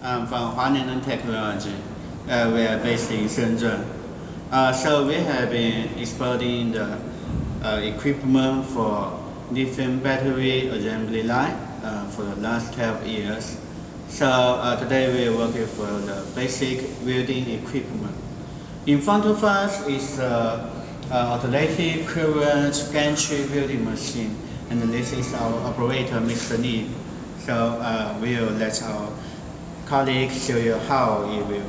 I'm from Huanan Technology. We are based in Shenzhen. So we have been exporting the equipment for lithium battery assembly line for the last 12 years. So today we are working for the basic welding equipment. In front of us is alternative current gantry welding machine, and this is our operator, Mr. Lee. So we'll let our colleagues show you how it will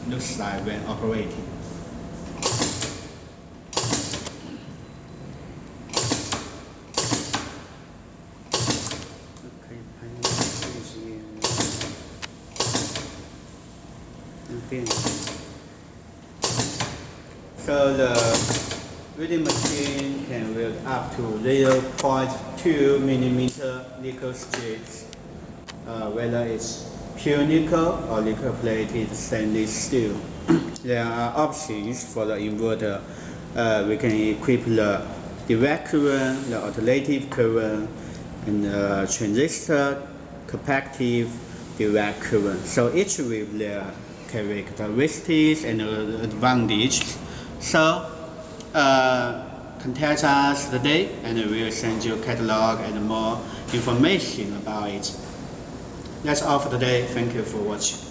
look like when operating. So the welding machine can weld up to 0.2 millimeter nickel strips, whether it's pure nickel or nickel plated stainless steel. There are options for the inverter. We can equip the direct current, the alternative current, and the transistor capacitive direct current. So each with their characteristics and advantages. So contact us today and we'll send you a catalog and more information about it. That's all for today. Thank you for watching.